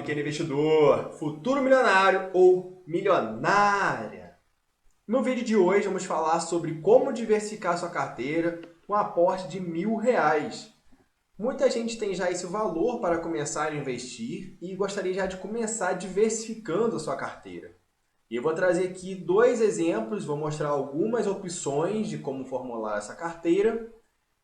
pequeno investidor, futuro milionário ou milionária. No vídeo de hoje vamos falar sobre como diversificar sua carteira com um aporte de R$1.000. Muita gente tem já esse valor para começar a investir e gostaria já de começar diversificando a sua carteira. E eu vou trazer aqui dois exemplos, vou mostrar algumas opções de como formular essa carteira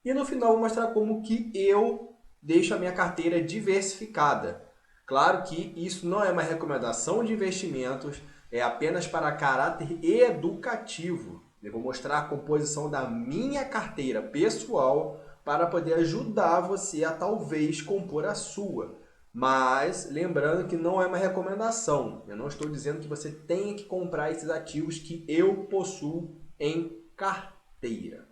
e no final vou mostrar como que eu deixo a minha carteira diversificada. Claro que isso não é uma recomendação de investimentos, é apenas para caráter educativo. Eu vou mostrar a composição da minha carteira pessoal para poder ajudar você a talvez compor a sua. Mas lembrando que não é uma recomendação. Eu não estou dizendo que você tenha que comprar esses ativos que eu possuo em carteira.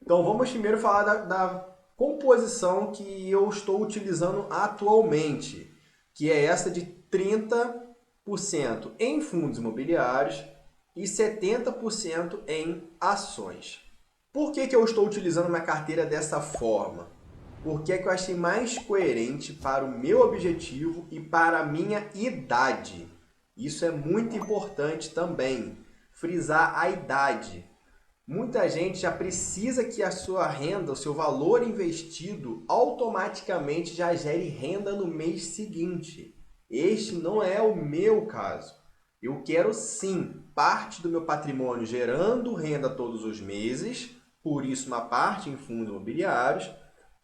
Então vamos primeiro falar da composição que eu estou utilizando atualmente, que é essa de 30% em fundos imobiliários e 70% em ações. Por que eu estou utilizando minha carteira dessa forma? Porque é que eu achei mais coerente para o meu objetivo e para a minha idade. Isso é muito importante também, frisar a idade. Muita gente já precisa que a sua renda, o seu valor investido, automaticamente já gere renda no mês seguinte. Este não é o meu caso. Eu quero sim parte do meu patrimônio gerando renda todos os meses, por isso uma parte em fundos imobiliários,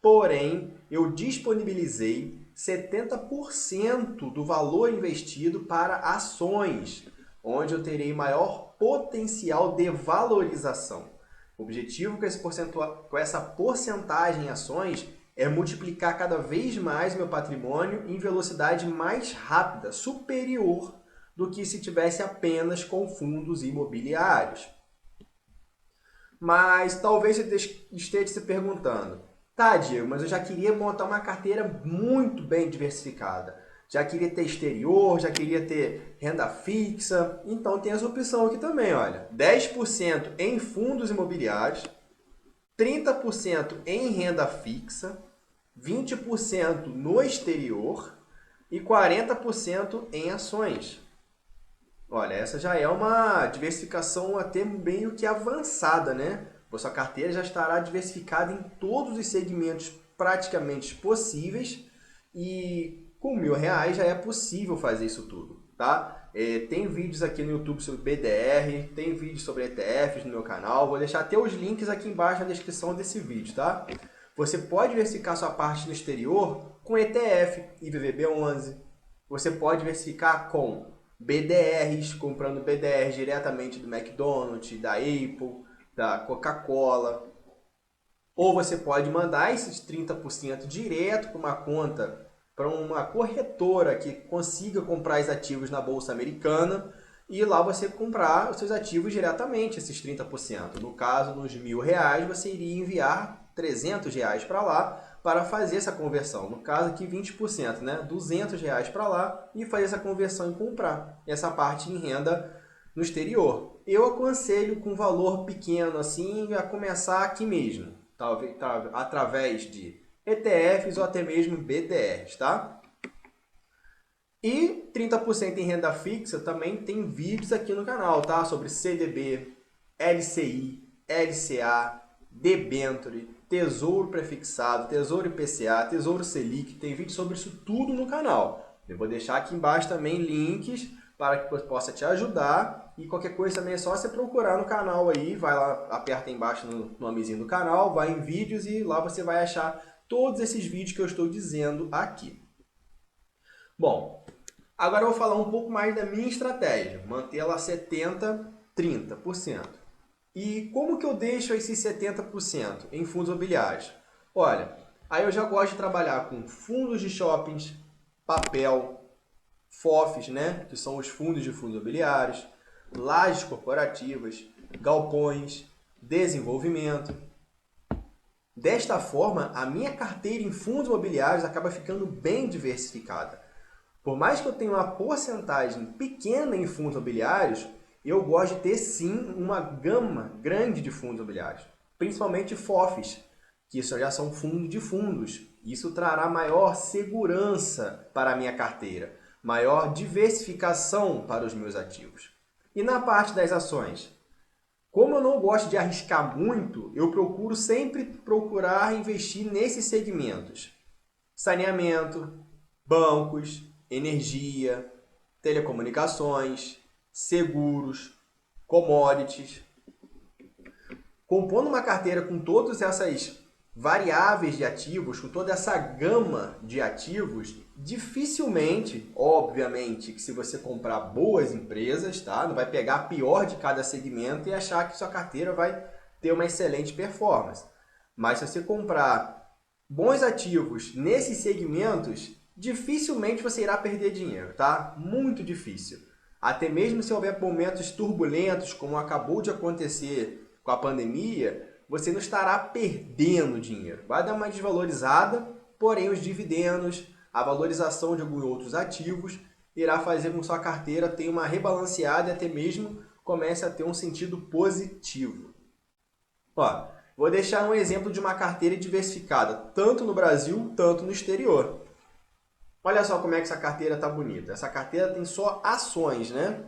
porém eu disponibilizei 70% do valor investido para ações, onde eu terei maior potencial de valorização. O objetivo com essa porcentagem em ações é multiplicar cada vez mais meu patrimônio em velocidade mais rápida, superior do que se tivesse apenas com fundos imobiliários. Mas talvez você esteja se perguntando, tá, Diego, mas eu já queria montar uma carteira muito bem diversificada. Já queria ter exterior, já queria ter renda fixa. Então tem essa opção aqui também, olha. 10% em fundos imobiliários, 30% em renda fixa, 20% no exterior e 40% em ações. Olha, essa já é uma diversificação até meio que avançada, né? A sua carteira já estará diversificada em todos os segmentos praticamente possíveis e com R$1.000 já é possível fazer isso tudo, tá? Tem vídeos aqui no YouTube sobre BDR, tem vídeos sobre ETFs no meu canal, vou deixar até os links aqui embaixo na descrição desse vídeo, tá? Você pode diversificar sua parte no exterior com ETF, IVVB11, você pode diversificar com BDRs, comprando BDRs diretamente do McDonald's, da Apple, da Coca-Cola, ou você pode mandar esses 30% direto para uma conta, para uma corretora que consiga comprar os ativos na Bolsa Americana e lá você comprar os seus ativos diretamente, esses 30%. No caso, nos R$1.000, você iria enviar R$300 para lá para fazer essa conversão. No caso aqui, 20%, né? R$200 para lá e fazer essa conversão e comprar essa parte em renda no exterior. Eu aconselho com valor pequeno assim a começar aqui mesmo, talvez através de ETFs ou até mesmo BDRs, tá? E 30% em renda fixa também tem vídeos aqui no canal, tá? Sobre CDB, LCI, LCA, debênture, tesouro prefixado, tesouro IPCA, tesouro Selic, tem vídeo sobre isso tudo no canal. Eu vou deixar aqui embaixo também links para que eu possa te ajudar e qualquer coisa também é só você procurar no canal aí, vai lá, aperta aí embaixo no nomezinho do canal, vai em vídeos e lá você vai achar todos esses vídeos que eu estou dizendo aqui. Bom, agora eu vou falar um pouco mais da minha estratégia, manter ela 70%, 30%. E como que eu deixo esses 70% em fundos imobiliários? Olha, aí eu já gosto de trabalhar com fundos de shoppings, papel, FOFs, né, que são os fundos de fundos imobiliários, lajes corporativas, galpões, desenvolvimento. Desta forma, a minha carteira em fundos imobiliários acaba ficando bem diversificada. Por mais que eu tenha uma porcentagem pequena em fundos imobiliários, eu gosto de ter sim uma gama grande de fundos imobiliários, principalmente FOFs, que isso já são fundos de fundos. Isso trará maior segurança para a minha carteira, maior diversificação para os meus ativos. E na parte das ações? Como eu não gosto de arriscar muito, eu procuro sempre procurar investir nesses segmentos. Saneamento, bancos, energia, telecomunicações, seguros, commodities. Compondo uma carteira com todas essas variáveis de ativos, com toda essa gama de ativos, dificilmente, obviamente, que se você comprar boas empresas, tá? Não vai pegar a pior de cada segmento e achar que sua carteira vai ter uma excelente performance. Mas se você comprar bons ativos nesses segmentos, dificilmente você irá perder dinheiro, tá? Muito difícil. Até mesmo se houver momentos turbulentos, como acabou de acontecer com a pandemia, você não estará perdendo dinheiro. Vai dar uma desvalorizada, porém os dividendos, a valorização de alguns outros ativos, irá fazer com que sua carteira tenha uma rebalanceada e até mesmo comece a ter um sentido positivo. Ó, vou deixar um exemplo de uma carteira diversificada, tanto no Brasil, tanto no exterior. Olha só como é que essa carteira está bonita. Essa carteira tem só ações, né?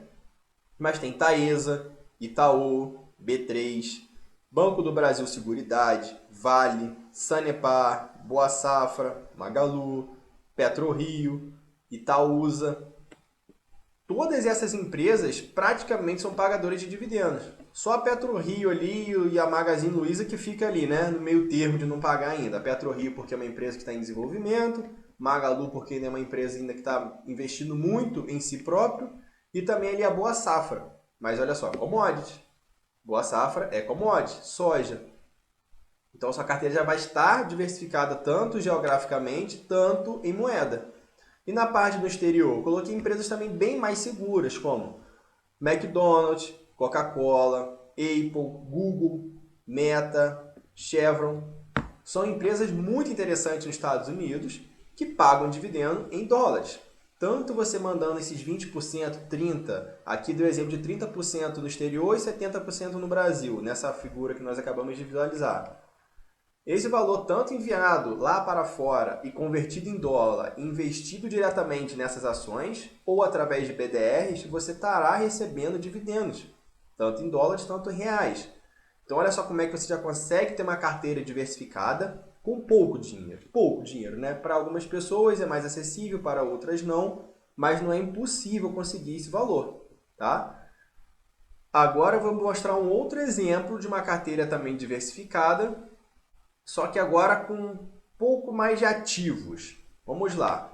Mas tem Taesa, Itaú, B3, Banco do Brasil Seguridade, Vale, Sanepar, Boa Safra, Magalu, PetroRio, Itaúsa. Todas essas empresas praticamente são pagadoras de dividendos. Só a PetroRio ali e a Magazine Luiza que fica ali, né, no meio termo de não pagar ainda. A PetroRio porque é uma empresa que está em desenvolvimento, Magalu porque é uma empresa ainda que está investindo muito em si próprio, e também ali a Boa Safra. Mas olha só, commodities. Boa Safra é commodity, soja. Então sua carteira já vai estar diversificada tanto geograficamente, tanto em moeda. E na parte do exterior, coloquei empresas também bem mais seguras, como McDonald's, Coca-Cola, Apple, Google, Meta, Chevron. São empresas muito interessantes nos Estados Unidos que pagam dividendo em dólares. Tanto você mandando esses 20%, 30%, aqui deu exemplo de 30% no exterior e 70% no Brasil, nessa figura que nós acabamos de visualizar. Esse valor tanto enviado lá para fora e convertido em dólar, investido diretamente nessas ações, ou através de BDRs, você estará recebendo dividendos, tanto em dólares, tanto em reais. Então olha só como é que você já consegue ter uma carteira diversificada com pouco dinheiro. Pouco dinheiro, né? Para algumas pessoas é mais acessível, para outras não, mas não é impossível conseguir esse valor, tá? Agora eu vou mostrar um outro exemplo de uma carteira também diversificada, só que agora com um pouco mais de ativos. Vamos lá.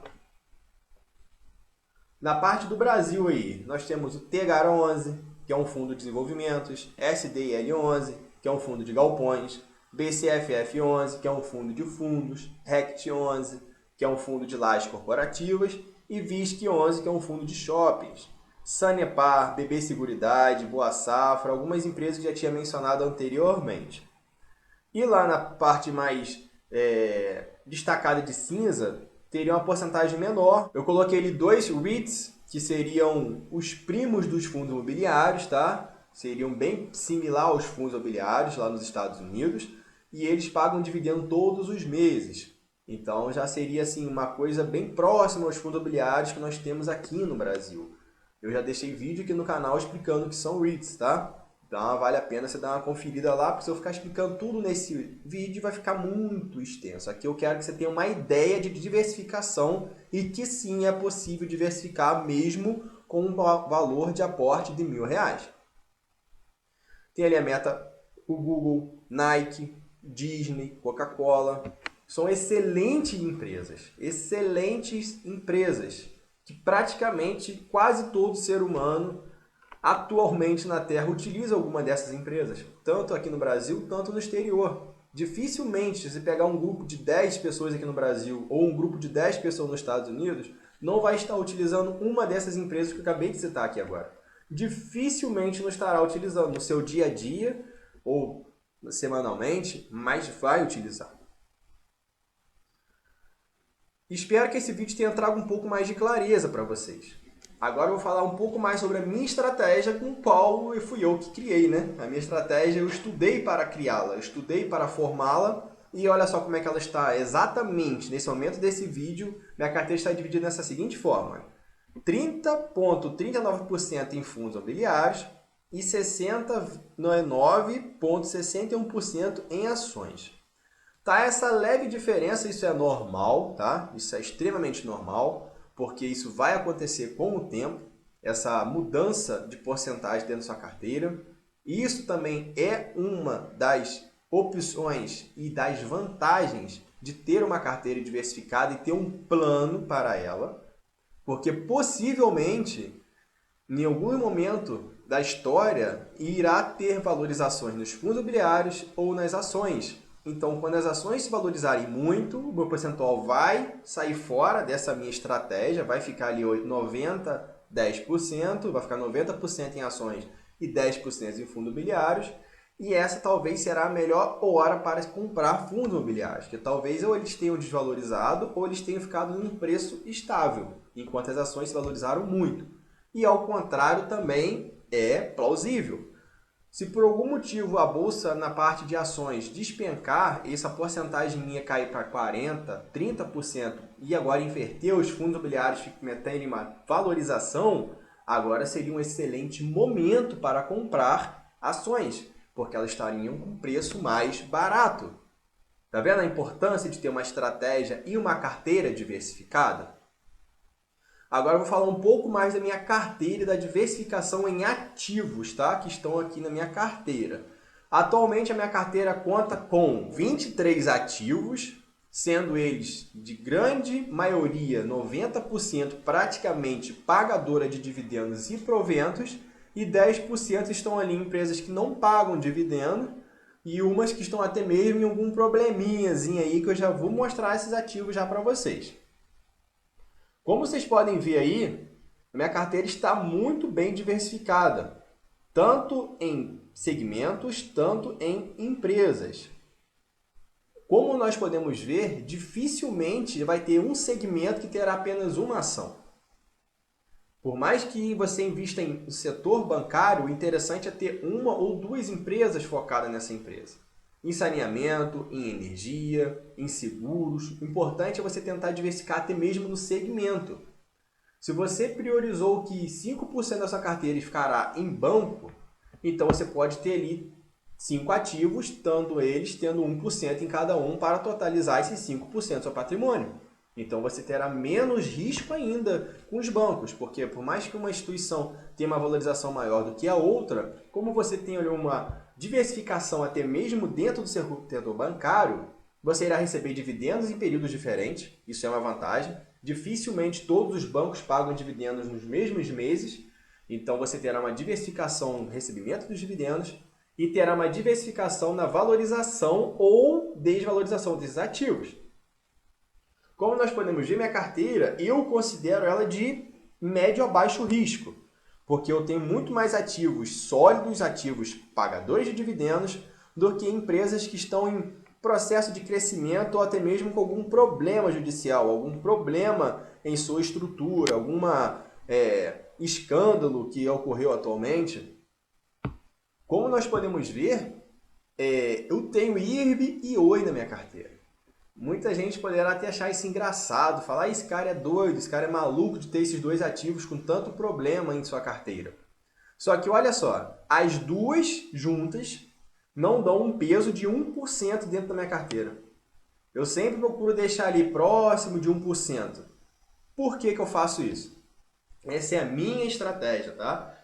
Na parte do Brasil aí, nós temos o TEGAR11, que é um fundo de desenvolvimentos, SDL11, que é um fundo de galpões, BCFF11, que é um fundo de fundos, RECT11, que é um fundo de lajes corporativas, e VISC11, que é um fundo de shoppings. Sanepar, BB Seguridade, Boa Safra, algumas empresas que já tinha mencionado anteriormente. E lá na parte mais destacada de cinza, teria uma porcentagem menor. Eu coloquei ali 2 REITs, que seriam os primos dos fundos imobiliários, tá? Seriam bem similar aos fundos imobiliários lá nos Estados Unidos, e eles pagam dividendo todos os meses. Então já seria assim uma coisa bem próxima aos fundos imobiliários que nós temos aqui no Brasil. Eu já deixei vídeo aqui no canal explicando o que são REITs, tá? Então vale a pena você dar uma conferida lá, porque se eu ficar explicando tudo nesse vídeo vai ficar muito extenso. Aqui eu quero que você tenha uma ideia de diversificação e que sim é possível diversificar mesmo com um valor de aporte de R$1.000. Tem ali a Meta, o Google, Nike, Disney, Coca-Cola. São excelentes empresas que praticamente quase todo ser humano atualmente na Terra utiliza alguma dessas empresas, tanto aqui no Brasil, tanto no exterior. Dificilmente, se você pegar um grupo de 10 pessoas aqui no Brasil ou um grupo de 10 pessoas nos Estados Unidos, não vai estar utilizando uma dessas empresas que eu acabei de citar aqui agora. Dificilmente não estará utilizando no seu dia a dia ou semanalmente, mas vai utilizar. Espero que esse vídeo tenha trago um pouco mais de clareza para vocês. Agora eu vou falar um pouco mais sobre a minha estratégia com o qual fui eu que criei, né? A minha estratégia eu estudei para criá-la, eu estudei para formá-la E olha só como é que ela está exatamente nesse momento desse vídeo. Minha carteira está dividida dessa seguinte forma: 30,39% em fundos imobiliários e 69,61% em ações. Tá, essa leve diferença, isso é normal, tá? Isso é extremamente normal, porque isso vai acontecer com o tempo, essa mudança de porcentagem dentro da sua carteira. Isso também é uma das opções e das vantagens de ter uma carteira diversificada e ter um plano para ela, porque possivelmente, em algum momento da história, irá ter valorizações nos fundos imobiliários ou nas ações. Então, quando as ações se valorizarem muito, o meu percentual vai sair fora dessa minha estratégia, vai ficar ali 90%, 10%, vai ficar 90% em ações e 10% em fundos imobiliários. E essa talvez será a melhor hora para comprar fundos imobiliários, que talvez ou eles tenham desvalorizado ou eles tenham ficado em um preço estável, enquanto as ações se valorizaram muito. E ao contrário também é plausível. Se por algum motivo a bolsa na parte de ações despencar, essa porcentagem minha cair para 40%, 30% e agora inverter os fundos imobiliários terem uma valorização, agora seria um excelente momento para comprar ações, porque elas estariam com preço mais barato. Tá vendo a importância de ter uma estratégia e uma carteira diversificada? Agora eu vou falar um pouco mais da minha carteira e da diversificação em ativos, tá? Que estão aqui na minha carteira. Atualmente a minha carteira conta com 23 ativos, sendo eles de grande maioria, 90% praticamente pagadora de dividendos e proventos, e 10% estão ali em empresas que não pagam dividendo e umas que estão até mesmo em algum probleminhazinho aí que eu já vou mostrar esses ativos já para vocês. Como vocês podem ver aí, a minha carteira está muito bem diversificada, tanto em segmentos, tanto em empresas. Como nós podemos ver, dificilmente vai ter um segmento que terá apenas uma ação. Por mais que você invista em setor bancário, o interessante é ter uma ou duas empresas focadas nessa empresa. Em saneamento, em energia, em seguros. O importante é você tentar diversificar até mesmo no segmento. Se você priorizou que 5% da sua carteira ficará em banco, então você pode ter ali 5 ativos, tanto eles tendo 1% em cada um para totalizar esses 5% do seu patrimônio. Então você terá menos risco ainda com os bancos, porque por mais que uma instituição tenha uma valorização maior do que a outra, como você tem ali uma diversificação até mesmo dentro do setor bancário, você irá receber dividendos em períodos diferentes, isso é uma vantagem. Dificilmente todos os bancos pagam dividendos nos mesmos meses, então você terá uma diversificação no recebimento dos dividendos e terá uma diversificação na valorização ou desvalorização desses ativos. Como nós podemos ver, minha carteira, eu considero ela de médio a baixo risco, porque eu tenho muito mais ativos sólidos, ativos pagadores de dividendos, do que empresas que estão em processo de crescimento ou até mesmo com algum problema judicial, algum problema em sua estrutura, algum escândalo que ocorreu atualmente. Como nós podemos ver, eu tenho IRB e Oi na minha carteira. Muita gente poderá até achar isso engraçado, falar esse cara é doido, esse cara é maluco de ter esses dois ativos com tanto problema em sua carteira. Só que olha só, as duas juntas não dão um peso de 1% dentro da minha carteira. Eu sempre procuro deixar ali próximo de 1%. Por que eu faço isso? Essa é a minha estratégia, tá?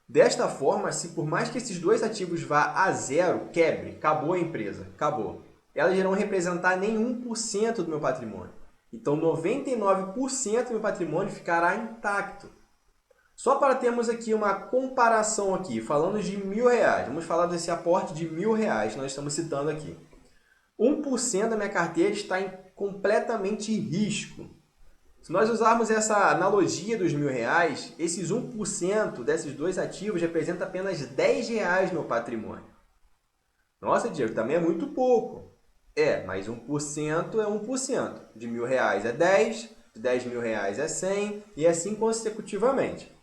Desta forma, se por mais que esses dois ativos vá a zero, quebre, acabou a empresa, acabou. Elas irão representar nem 1% do meu patrimônio. Então, 99% do meu patrimônio ficará intacto. Só para termos aqui uma comparação aqui, falando de R$1.000, vamos falar desse aporte de R$1.000 que nós estamos citando aqui. 1% da minha carteira está em completamente risco. Se nós usarmos essa analogia dos R$1.000, esses 1% desses dois ativos representa apenas R$10 no meu patrimônio. Nossa, Diego, também é muito pouco. Mas 1% é 1%. De R$1.000 é 10, de R$10.000 é 100 e assim consecutivamente.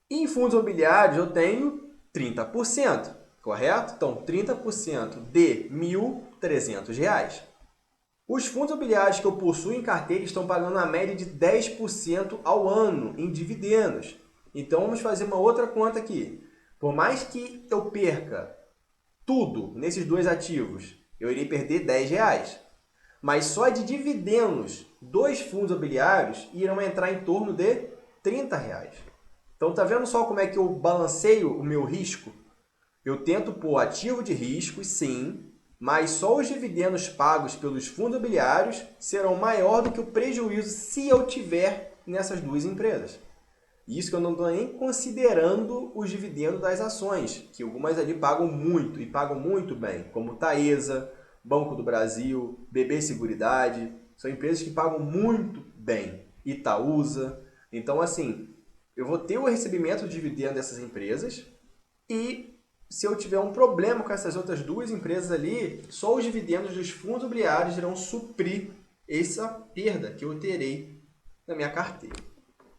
Em fundos imobiliários eu tenho 30%. correto? Então, 30% de R$ 1.300. Os fundos imobiliários que eu possuo em carteira estão pagando a média de 10% ao ano em dividendos. Então, vamos fazer uma outra conta aqui. Por mais que eu perca tudo nesses dois ativos, eu irei perder R$ 10. Mas só de dividendos dos fundos imobiliários irão entrar em torno de R$ 30. Então, tá vendo só como é que eu balanceio o meu risco? Eu tento pôr ativo de risco, sim, mas só os dividendos pagos pelos fundos imobiliários serão maior do que o prejuízo se eu tiver nessas duas empresas. Isso que eu não estou nem considerando os dividendos das ações, que algumas ali pagam muito e pagam muito bem, como Taesa, Banco do Brasil, BB Seguridade, são empresas que pagam muito bem, Itaúsa. Então, assim, eu vou ter o recebimento de dividendo dessas empresas e se eu tiver um problema com essas outras duas empresas ali, só os dividendos dos fundos imobiliários irão suprir essa perda que eu terei na minha carteira.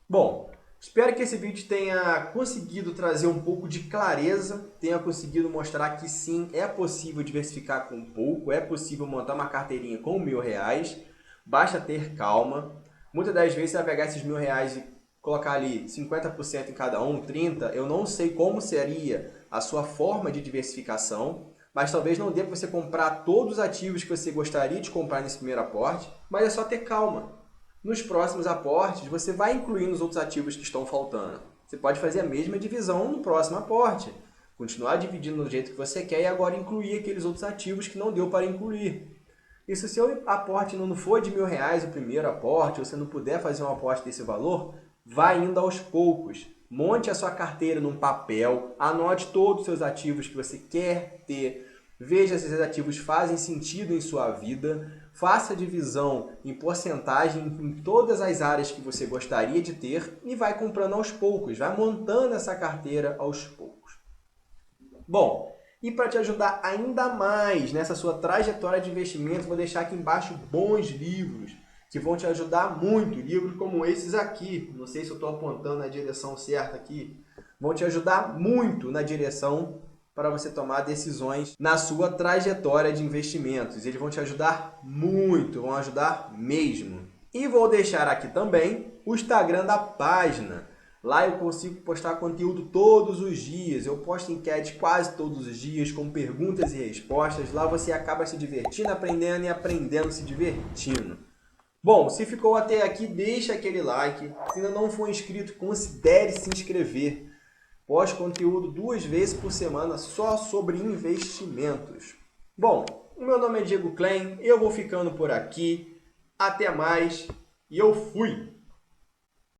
Bom, espero que esse vídeo tenha conseguido trazer um pouco de clareza, tenha conseguido mostrar que sim, é possível diversificar com pouco, é possível montar uma carteirinha com R$ 1.000, basta ter calma. Muitas das vezes você vai pegar esses R$ 1.000 e colocar ali 50% em cada um, 30%, eu não sei como seria a sua forma de diversificação, mas talvez não dê para você comprar todos os ativos que você gostaria de comprar nesse primeiro aporte, mas é só ter calma. Nos próximos aportes, você vai incluindo os outros ativos que estão faltando. Você pode fazer a mesma divisão no próximo aporte, continuar dividindo do jeito que você quer e agora incluir aqueles outros ativos que não deu para incluir. E se o seu aporte não for de R$ 1.000 o primeiro aporte, ou você não puder fazer um aporte desse valor, vai indo aos poucos. Monte a sua carteira num papel, anote todos os seus ativos que você quer ter, veja se esses ativos fazem sentido em sua vida, faça divisão em porcentagem em todas as áreas que você gostaria de ter e vai comprando aos poucos, vai montando essa carteira aos poucos. Bom, e para te ajudar ainda mais nessa sua trajetória de investimento, vou deixar aqui embaixo bons livros que vão te ajudar muito, livros como esses aqui, não sei se eu estou apontando na direção certa aqui, vão te ajudar muito na direção para você tomar decisões na sua trajetória de investimentos. Eles vão te ajudar muito, vão ajudar mesmo. E vou deixar aqui também o Instagram da página. Lá eu consigo postar conteúdo todos os dias, eu posto enquete quase todos os dias com perguntas e respostas. Lá você acaba se divertindo, aprendendo e aprendendo se divertindo. Bom, se ficou até aqui, deixa aquele like. Se ainda não for inscrito, considere se inscrever. Posto conteúdo 2 vezes por semana só sobre investimentos. Bom, o meu nome é Diego Klein, eu vou ficando por aqui. Até mais e eu fui!